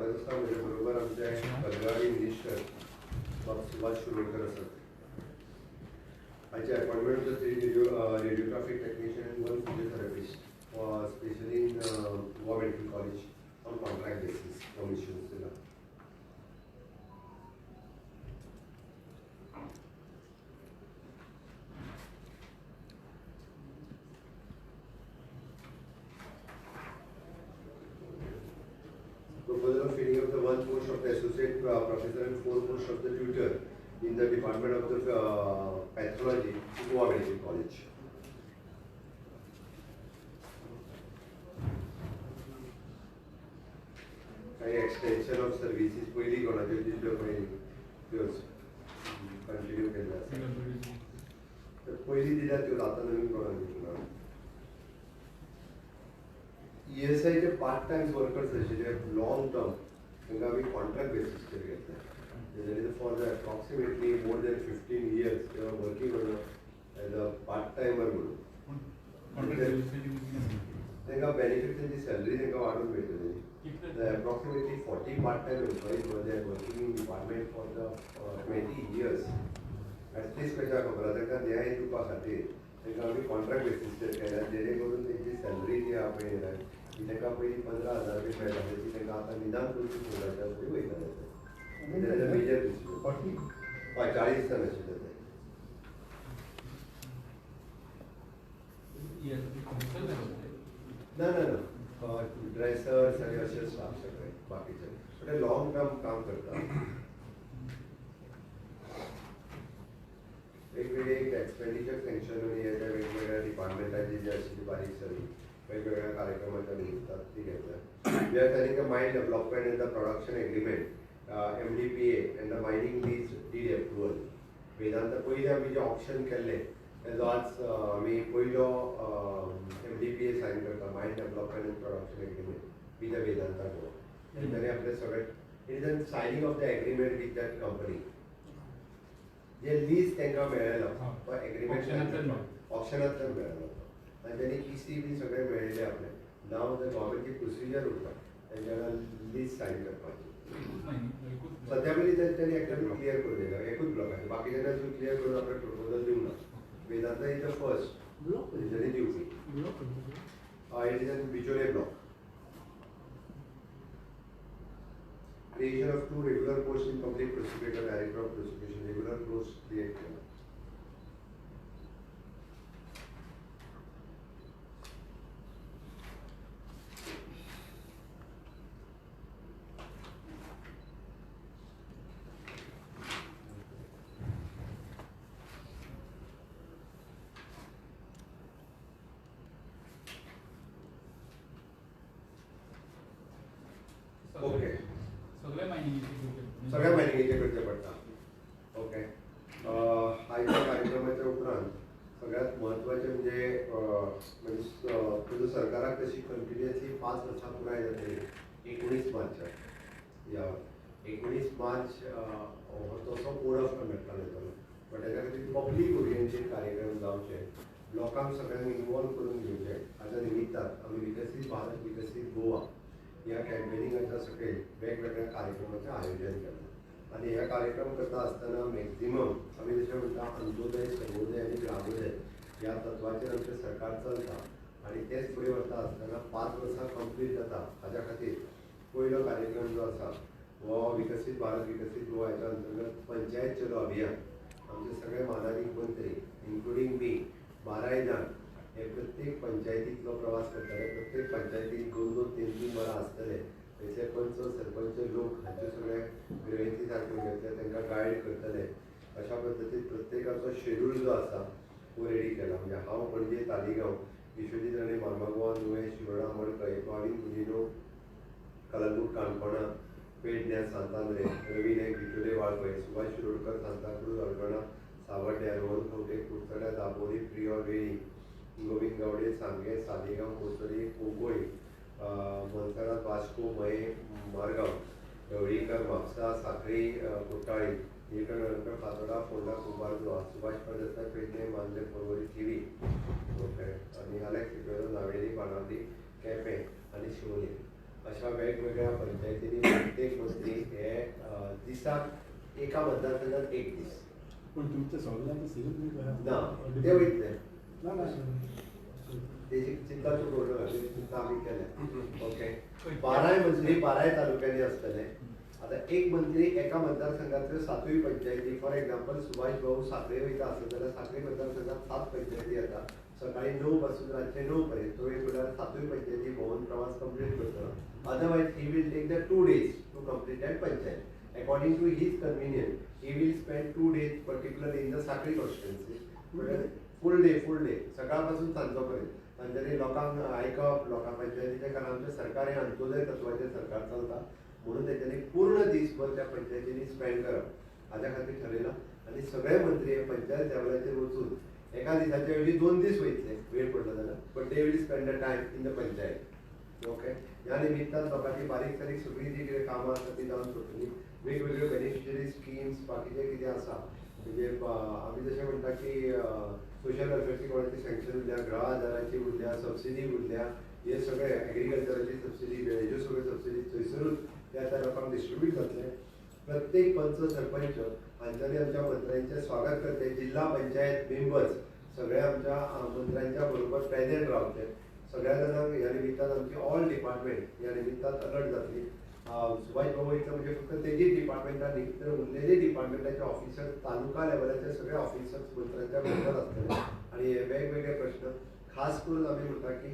सांगत आसा म्हजे बरोबर आमचे बेलगावी मिनिस्टर सुभाष शिरोडकर आसात. हाचे appointment of radiographic technician and one physiotherapist, especially in Goa Medical College on contract basis, permissions दिला. Proposal of filling of the one post of the associate professor and four posts of the tutor in the department of the pathology, Goa Medical College. काही extension of services पहिली कोणाचे दिल्ल्यो पळय त्योच continue केल्या तर पहिली दिल्या त्यो आता नवीन कोणाक दिसना. ESI चे पार्ट टाइम वर्कर्स आशिल्ले लॉंग टर्म तांकां आमी कॉन्ट्रॅक्ट बेसिसचेर घेतले. For the approximately more than 15 years they are working on as a part timer म्हणून. तांकां बेनिफिट त्यांची सॅलरी तांकां वाडून मेळटली. अप्रॉक्सिमेटली 40 पार्ट टाइम एम्प्लॉईज वर they are working in department for the 20 years. At least कशा खबर तांकां न्याय दिवपा खातीर तांकां आमी कॉन्ट्रॅक्ट बेसिसचेर केल्या जेणे करून तेंची सॅलरी जी आहा पळय तांकां पयलीं 15,000 रुपया मेळटाली ती तांकां आतां निदान 25,000 रुपया वयता. मेजर डिसिजन 40 टन आशिल्ले ते. ना ना ना ड्रेसर्स आनी अशे स्टाफ सगळे बाकीचे बट ते लॉंग टर्म काम करता. वेगवेगळे एक्सपेंडिचर सँक्शन ह्याच्या वेगवेगळ्या डिपार्टमेंटाची जी आशिल्ली बारीक सारीक वेगवेगळ्या कार्यक्रमाच्या निमित्तान ती घेतल्या. We are signing a mine development and the production agreement MDPA and the mining lease deed approval. Vedanta पयलीं आमी जे ऑप्शन केल्ले तेजो आज आमी पयलो MDPA सायन करता, mine development and production agreement with the Vedanta Goa. तेणी आपले सगळे it is a signing of the agreement with that company. जे लीज तांकां मेळ्ळेलो तो एग्रीमेंट ऑप्शनांतल्यान मेळ्ळेलो आनी त्यांनी EC बी सगळे मेळिल्ले आपले. नाव द गव्हर्मेंटची प्रोसिजर उरता तेंच्या लीज सायन करपाची. सद्या मेरेन त्यांनी एकट्यान क्लियर करून दिला एकूच ब्लॉकाचे. बाकीच्यांनी अजून क्लियर करून आपले प्रपोजल दिवंक ना. वेदांता इज द फर्स्ट तेंच्यांनी दिवपी. It is an Bicholim block. Creation of 2 regular posts in public prosecutor, director of prosecution. Regular posts create केला. ओके सगळ्या मायनिंगेचे करचे पडटा. ओके आयच्या कार्यक्रमाच्या उपरांत सगळ्यात म्हत्वाचे म्हणजे तुजो सरकाराक तशी कंटिन्युअसली 5 वर्सां पुराय जातली 19 मार्चाक. या 19 मार्च हो तसो कोड ऑफ कंडक्टान येतलो. बट तेच्या खातीर पब्लीक ओरिएंटेड कार्यक्रम जावचे, लोकांक सगळ्यांक इनवॉल्व करून घेवचे. हाच्या निमित्तान आमी विकसीत भारत विकसीत गोवा ह्या कॅम्पेनिंगाच्या सकयल वेगवेगळ्या कार्यक्रमाचें आयोजन केलें. आनी हे कार्यक्रम करता आसतना मॅक्झिमम आमी जशें म्हणटा अंत्योदय, सर्वोदय आनी ग्रामोदय ह्या तत्वाचेर आमचें सरकार चलता. आनी तेच फुडें वता आसतना 5 वर्सां कंप्लीट जाता हाच्या खातीर पयलो कार्यक्रम जो आसा हो विकसीत भारत विकसीत गोवा हेच्या अंतर्गत पंचायत चलो अभियान. आमचे सगळे माननीय मंत्री इन्क्लुडींग मी 12 जाण हे प्रत्येक पंचायतींतलो प्रवास करतले. प्रत्येक पंचायतीक 2-2, 3-3 वरां आसतले. थंयचे पंच सरपंच लोक हांचे सगळे ग्रहिती सारके घेतले, तांकां गायड करतले. अशा पद्दतीन प्रत्येकाचो शेड्यूल जो आसा तो रेडी केला. म्हणजे हांव पणजे, तालिगांव, विश्वजीत राणे मार्मागोवा, नुवें, शिरोडा, मडकय, मावीन, कुजिनो, कलंगूट, काणकोणा, पेडण्या, सांतांद्रे, रवी नायक, बिचोले, वाळपय, सुभाष शिरोडकर, सांताक्रूज, अळदोणा, सावड्ड्या, रोहन खंवटे, कुडचड्या, दाबोळी, प्रियोर, वेळी, गोविंद गावडे, सांगे, सालेगांव, कोसरी, कोंकोळी, मनसरात, वास्को, मये, मारगांव, ढवळीकर, म्हापसा, साखळी, कोट्टाळी, निळकंठ, फातोडा, फोंडा, कुंभारजुवा, सुभाष प्रदेसाय, पेडणे, मांद्रे, पर्वरी, थिवी. ओके. आनी अलेक्स सिक्वेरो, नावेली, बाणावली, केपें आनी शिवोले. अशा वेगवेगळ्या पंचायतींनी प्रत्येक मंत्री हे दिसाक एका मतदारसंघात एक दीस पण तुमच्या सगळ्यांना ना ते वयतले ना तेजी चिंता तूं करूं नाका चिंता आमी केल्या ओके 12 मंत्री 12 तालुक्यांनी असतले आता एक मंत्री एका मतदारसंघातल्यो 7 पंचायती फॉर एक्झाम्पल सुभाष भाऊ साखळे वयता आसत जाल्यार साखळे मतदारसंघात 7 पंचायती येता सकाळी 9 पासून रातचे 9 पर्यंत तो एक म्हळ्यार 7 पंचायती भोंवून प्रवास कंप्लीट करतलो otherwise he will take the 2 days to complete that panchayat according to his convenient he will spend 2 days particularly in the Sankhali constituency full day सकाळपासून सांजो पर्यंत तांच्यांनी लोकांक आयकप लोकां पंचायतीचे कारण आमचें सरकार हें अंत्योदय तत्वाचें सरकार चलता म्हणून तेंच्यांनी पूर्ण दिसभर त्या पंचायतींनी स्पेंड करप हाज्या खातीर ठरयलां आनी सगळे मंत्री पंचायत लेवलाचेर वचून एका दिसाचे ऐवजी 2 दीस वयतले वेळ पडलो जाल्यार but they will spend the time in the panchayat okay ह्या निमित्तान लोकांची बारीक सारीक सगळी जी कितें कामां आसा ती जावन पडटलीं वेगवेगळ्यो बेनिफिशरी स्किम्स बाकीचें कितें आसा म्हणजे आमी जशें म्हणटा की सोशल वेलफेअरची कोणाची सँक्शन उरल्या गृह आदाराची उरल्या सबसिडी उरल्या हे सगळे एग्रीकल्चराची सबसिडी हेज्यो सगळ्यो सबसिडी थंयसरूच त्या लोकांक डिस्ट्रिब्यूट जातले प्रत्येक पंच सरपंच हांच्यानी आमच्या मंत्र्यांचे स्वागत करते जिल्हा पंचायत मेंबर्स सगळे आमच्या मंत्र्यांच्या बरोबर प्रेजेंट रावते सगळ्या जाणांक ह्या निमित्तान आमची ऑल डिपार्टमेंट ह्या निमित्तान अलर्ट जातली सुभाष भाऊ वयता म्हणजे फक्त तेजी डिपार्टमेंटान न्ही तर उरलेली डिपार्टमेंटाचे ऑफिसर तालुका लेवलाचे सगळे ऑफिसर्स मंत्र्यांच्या बरोबर आसतले आनी हे वेगवेगळे प्रश्न खास करून आमी म्हणटा की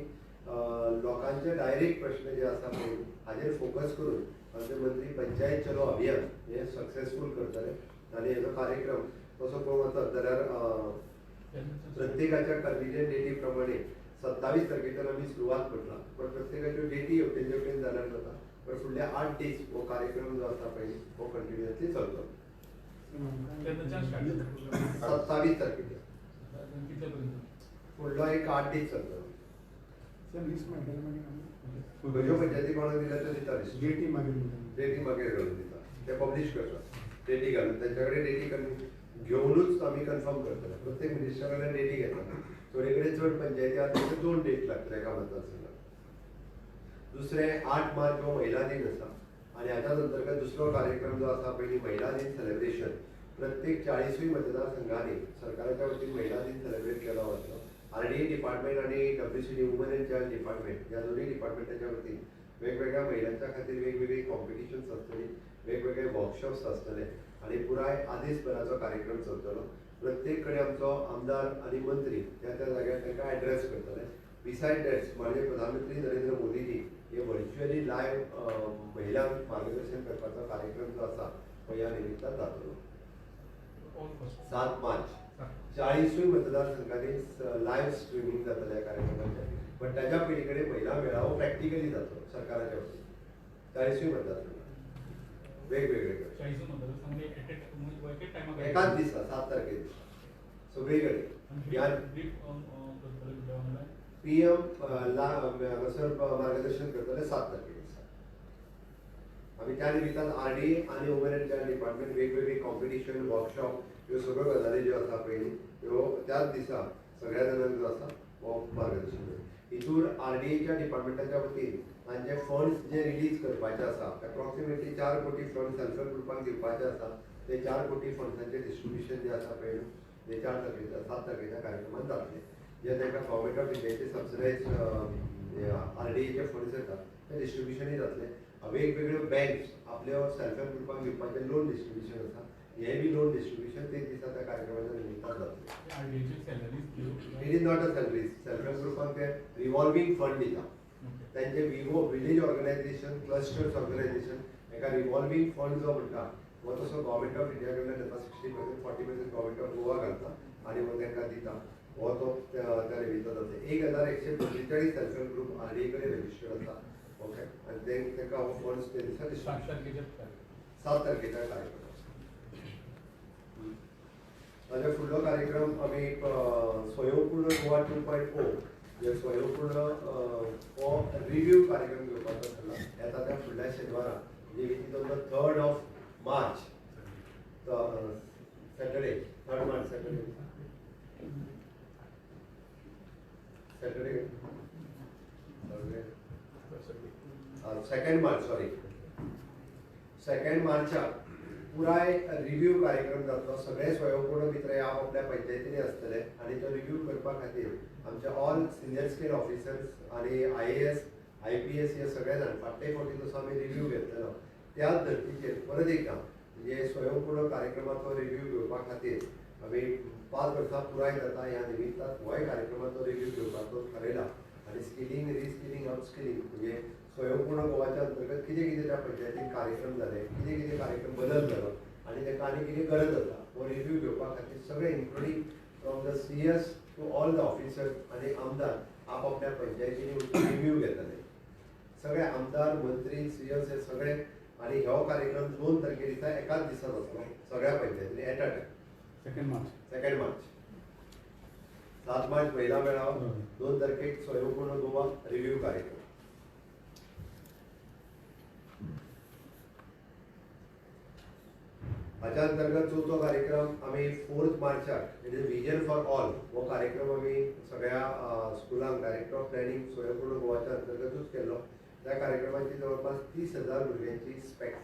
लोकांचे डायरेक्ट प्रश्न जे आसा पळय हाजेर फोकस करून आमचे मंत्री पंचायत चलो अभियान हे सक्सेसफूल करतले आनी हेजो कार्यक्रम तसो पळोवंक वचत जाल्यार प्रत्येकाच्या कन्विनियंट डेटी प्रमाणे 27 तारखेच्यान आमी सुरवात करतला पण प्रत्येकाच्यो डेटी हेवटेन हेवटेन जाल्यार जाता पण फुडल्या 8 दीस हो कार्यक्रम जो आसा पळय हो कंटिन्युअसली चलतलो 27 तारखेच्या फुडलो एक 8 दीस चलतलो खंयच्यो पंचायती कोणाक दिल्या त्यो दिता डेटी मागीर घालून दिता ते पब्लीश करतात डेटी घालून तेंच्या कडेन डेटी घेवनूच आमी कन्फर्म करतले प्रत्येक मिनिस्टरा कडल्यान डेटी घेतला थोडे कडेन चड पंचायती आसा तांचे 2 डेट लागतले एका मतदारसंघात दुसरे 8 मार्च हो महिला दिन आसा आनी हाच्याच अंतर्गत दुसरो कार्यक्रम जो आसा पयली महिला दिन सेलिब्रेशन प्रत्येक 40 मतदारसंघांनी सरकाराच्या वतीन महिला दिन सेलिब्रेट केलो वतलो RDA डिपार्टमेंट आणि WCD woman end child department या दोन्ही डिपार्टमेंटाच्या वतीन वेगवेगळ्या महिलांच्या खातीर वेगवेगळी कॉम्पिटिशन्स आसतली वेगवेगळे वर्कशॉप्स आसतले आणि पुराय आदेशभराचो कार्यक्रम चलतलो प्रत्येक कडेन आमचो आमदार आणि मंत्री त्या जाग्यार तांकां एड्रेस करतले बिसायड दॅट माननीय प्रधानमंत्री नरेंद्र मोदीजी हे व्हर्च्युअली लायव्ह महिलांक मार्गदर्शन करपाचो कार्यक्रम जो आसा तो ह्या निमित्तान जातलो 7 मार्च 40 मतदारसंघांनी लायव्ह स्ट्रिमींग जातले ह्या कार्यक्रमाचे पण त्याच्या पयली कडेन महिला मेळावो प्रॅक्टिकली जातलो सरकाराच्या वतीन 40 मतदारसंघात वेगवेगळे एकाच दिसा 7 तारखेर सगळी कडेन PM हांगासर मार्गदर्शन करतले 7 तारखेर आमी त्या निमित्तान RDA आणि वुमन एंड चाइल्ड डिपार्टमेंट वेगवेगळी कॉम्पिटिशन वर्कशॉप ह्यो सगळ्यो गजाली ज्यो आसा पळय ह्यो त्याच दिसा सगळ्या जाणांक जो आसा हो मार्गदर्शन हितूर RDAच्या डिपार्टमेंटाच्या वतीन तांचे फंड्स जे रिलीज करपाचे आसा एप्रॉक्सिमेटली 4 कोटी फंड सेल्फ हेल्प ग्रुपांक दिवपाचे आसा ते 4 कोटी फंड्सांचे डिस्ट्रिब्युशन जे आसा पळय ते 4 तारखेच्या 7 तारखेच्या कार्यक्रमात जातले जे तांकां गव्हर्मेंट ऑफ इंडियाचे सबसिडायज RDAचे फंड्स येतात ते डिस्ट्रिब्युशनूय जातले वेगवेगळ्यो बँक्स आपल्या सेल्फ हेल्प ग्रुपांक दिवपाचें लोन डिस्ट्रिब्युशन आसा हे बी लोन डिस्ट्रिब्युशन ते दिसा त्या कार्यक्रमाच्या निमित्तान जातलें it is not a salaries self help ग्रुपांक ते रिवॉल्विंग फंड दिता त्यांचे विलेज ऑर्गनायझेशन क्लस्टर्स ऑर्गनायझेशन एका रिवॉल्विंग फंड जो म्हणटा हो तसो गव्हर्मेंट ऑफ इंडिया कडल्यान येता 60% 40% गव्हर्मेंट ऑफ गोवा घालता आनी हो तांकां दिता हो तो त्या निमित्तान जाता 1145 सेल्फ हेल्प ग्रुप RDA कडेन रजिस्टर्ड आसा ओके आनी तांकां हो फंड्स ते दिसा 7 तारखेच्या कार्यक्रम ताजे फुडलो कार्यक्रम आमी स्वयंपूर्ण गोवा 2.0 जे स्वयंपूर्ण हो रिव्ह्यू कार्यक्रम घेवपाचो आसला येता त्या फुडल्या शेनवारा म्हणजे with on the 3rd of March Saturday 3rd March Saturday 2 मार्चाक पुराय रिव्ह्यू कार्यक्रम जातलो. सगळे स्वयंपूर्ण मित्र ह्या आपल्या पंचायतींनी असतले आणि तो रिव्ह्यू करपा खातीर आमचे ऑल सिनियर स्केल ऑफिसर्स आणि IAS IPS हे सगळे जाण फाटले फावटी तसो आमी रिव्ह्यू घेतलेलो. त्याच धर्तीचेर परत एकदा म्हणजे स्वयंपूर्ण कार्यक्रमाचो रिव्ह्यू घेवपा खातीर आमी 5 वर्सां पुराय जाता ह्या निमित्तान होय कार्यक्रमाचो रिव्ह्यू घेवपाचो थारायला. आणि स्किलिंग रिस्किलिंग अपस्किलिंग म्हणजे स्वयंपूर्ण गोवाच्या अंतर्गत कितें कितें त्या पंचायतीन कार्यक्रम जाले, कितें कितें कार्यक्रम बदल जालो आनी ताका आनी कितें गरज आसा हो रिव्ह्यू घेवपा खातीर सगळे including from the CS to all the officers आनी आमदार आपआपल्या पंचायतींनी रिव्ह्यू घेतले. सगळे आमदार मंत्री CS हे सगळे आनी हो कार्यक्रम 2 तारखे दिसा एकाच दिसा जातलो सगळ्या पंचायतींनी at a time. 2 March 7 March महिला मेळावा, 2 तारखेक स्वयंपूर्ण गोवा रिव्ह्यू कार्यक्रम. हाच्या अंतर्गत चवथो कार्यक्रम आमी 4 मार्चाक it is vision for all हो कार्यक्रम आमी सगळ्या स्कुलांक डायरेक्टर ऑफ प्लॅनिंग स्वयंपूर्ण गोवाच्या अंतर्गतूच केल्लो. त्या कार्यक्रमाची जवळपास 30,000 भुरग्यांची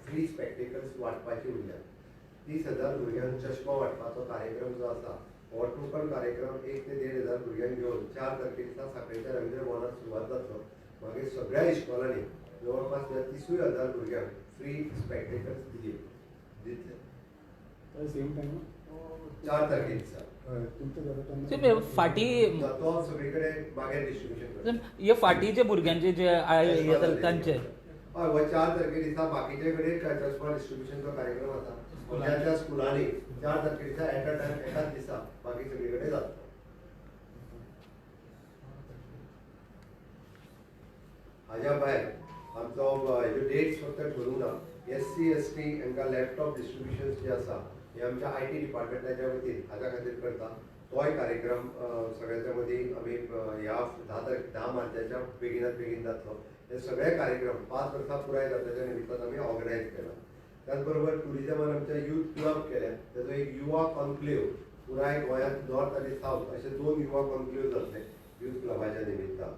फ्री स्पेक्टिकल्स वाटपाची उरल्या. 30,000 भुरग्यांक चश्मा वाटपाचो कार्यक्रम जो आसा हो टोटल कार्यक्रम 1 ते 1,500 भुरग्यांक घेवन 4 तारखे दिसा सकाळच्या रवींद्र भवनात सुरवात जातलो. मागीर सगळ्या इस्कॉलांनी जवळपास 30,000 भुरग्यांक फ्री स्पेक्टिकल्स दितले. सेम टाइम 4 तारखे दिसा फाटी तो सगळीकडे मागीर डिस्ट्रिब्युशन हे फाटीचे भुरग्यांचे जे तांचे हय हो 4 तारखे दिसा बाकीचे कडेन चश्मा डिस्ट्रिब्युशनचो कार्यक्रम आसा. त्या स्कुलांनी 4 तारखे दिसा एट अ टायम एकाच दिसा बाकी सगळी कडेन जाता. हाज्या भायर आमचो ह्यो डेट्स फक्त ठरवूंक ना. SC ST हांकां लॅपटॉप डिस्ट्रिब्युशन्स जे आसा हे आमच्या IT डिपार्टमेंटाच्या वतीन हाज्या खातीर करता. तोय कार्यक्रम सगळ्याच्या मदीं आमी ह्या 10 मार्चाच्या बेगिनात बेगीन जातलो. हे सगळे कार्यक्रम 5 वर्सां पुराय जाताच्या निमित्तान आमी ऑर्गनायज केला. त्याच बरोबर टुरिजमान आमच्या यूथ क्लब केल्या. ताचो एक युवा कॉन्क्लेव पुराय गोंयांत नॉर्थ आनी सावथ अशे 2 युवा कॉन्क्लेव जातले यूथ क्लबाच्या निमित्तान.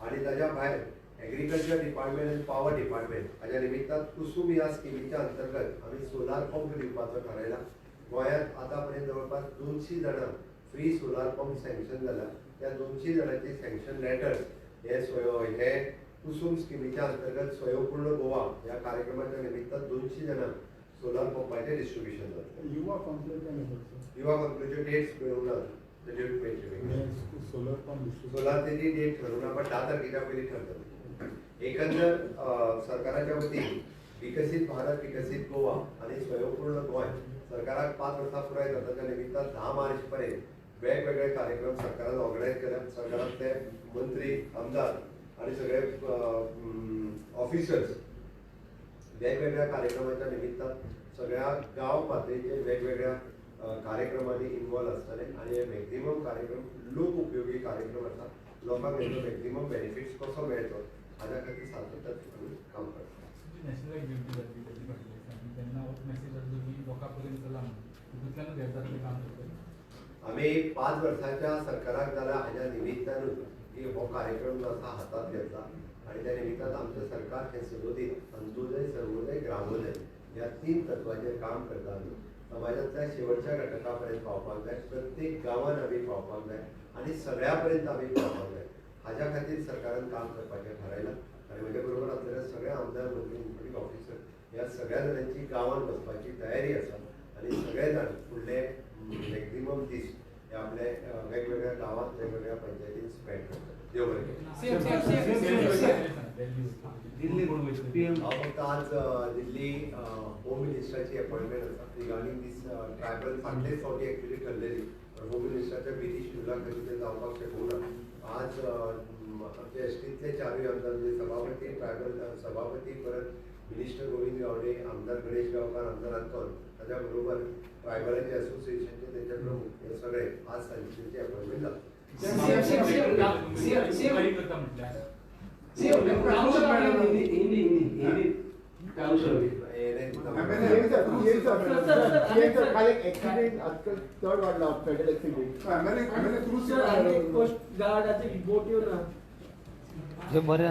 आनी ताच्या भायर एग्रीकल्चर डिपार्टमेंट आनी पॉवर डिपार्टमेंट हाच्या निमित्तान कुसुम ह्या स्किमीच्या अंतर्गत आमी सोलार पंप दिवपाचो थारायला. गोंयांत आतां पर्यंत जवळपास 200 जाणांक फ्री सोलार पंप सँक्शन जाला. त्या 200 जाणांची सँक्शन लेटर्स हे कुसुम स्किमीच्या अंतर्गत स्वयंपूर्ण गोवा ह्या कार्यक्रमाच्या निमित्तान 200 जाणांक सोलार पंपाचे डिस्ट्रिब्युशन जातले. युवा कॉन्क्लेव युवा कॉन्क्लेवचे डेट्स मेळूंक ना. सोलार तेजी डेट ठरवूं ना, पण 10 तारखेच्या पयलीं ठरतली. एकंदर सरकाराच्या वतीन विकसीत भारत विकसीत गोवा आणि स्वयंपूर्ण गोंय सरकाराक 5 वर्सां पुराय जाताच्या निमित्तान 10 मार्च पर्यंत वेगवेगळे कार्यक्रम सरकारान ऑर्गनायज केल्या. सरकारांतले मंत्री आमदार आणि सगळे ऑफिसर्स वेगवेगळ्या कार्यक्रमाच्या निमित्तान सगळ्या गांव पातळीचे वेगवेगळ्या कार्यक्रमांनी इन्वॉल्व असतले आणि हे मॅक्झिमम कार्यक्रम लोक उपयोगी कार्यक्रम आसा. लोकांक हेचो मॅक्झिमम बेनिफिट्स कसो मेळटो हाज्या खातीर सातत्यान आमी काम करता. नॅशनल एक्झिक्युटिव्ह जातली तेजी फाटल्यान तेन्ना हो मॅसेज जातलो की लोकां पर्यंत चला तितूंतल्यानूच हें जातलें काम करतलें. आमी 5 वर्सांच्या सरकाराक जाल्या हाज्या निमित्तानूच की हो कार्यक्रम जो आसा हातात घेतला आणि त्या निमित्तान आमचें सरकार हें सदोदीत अंत्योदय सर्वोदय ग्रामोदय ह्या 3 तत्वाचेर काम करता. आमी समाजांतल्या शेवटच्या घटका पर्यंत पावपाक जाय. प्रत्येक गांवांत आमी पावपाक जाय आणि सगळ्या पर्यंत आमी पावपाक जाय. हाज्या खातीर सरकारान काम करपाचें थारायलां. आणि म्हजे बरोबर आसलेले सगळे आमदार मंत्री इन्क्लुडींग ऑफिसर ह्या सगळ्या जाणांची गांवांत वचपाची तयारी आसा आणि सगळे जाण फुडले मॅक्झिमम दीस हे आपले वेगवेगळ्या गांवांत वेगवेगळ्या पंचायतीन स्पेंड करतात. देव बरें. हांव फक्त आज दिल्ली होम मिनिस्टराची अपॉयंटमेंट आसा रिगार्डींग दीस ट्रायबल फाटलेच फावटी एक्चुली ठरलेली पण होम मिनिस्टराच्या विधी शेड्युला खातीर ते जावपाक शकूंक ना. आज आमचे एसटीतले 4 आमदार म्हणजे सभापती ट्रायबल सभापती परत मिनिस्टर गोविंद गावडे आमदार गणेश गांवकार आमदार अंतोन ताच्या बरोबर ट्रायबलाचे असोसिएशनचे तेचे प्रमुख हे सगळे आज सांजे तेची अपॉयंटमेंट जाता. जे बरे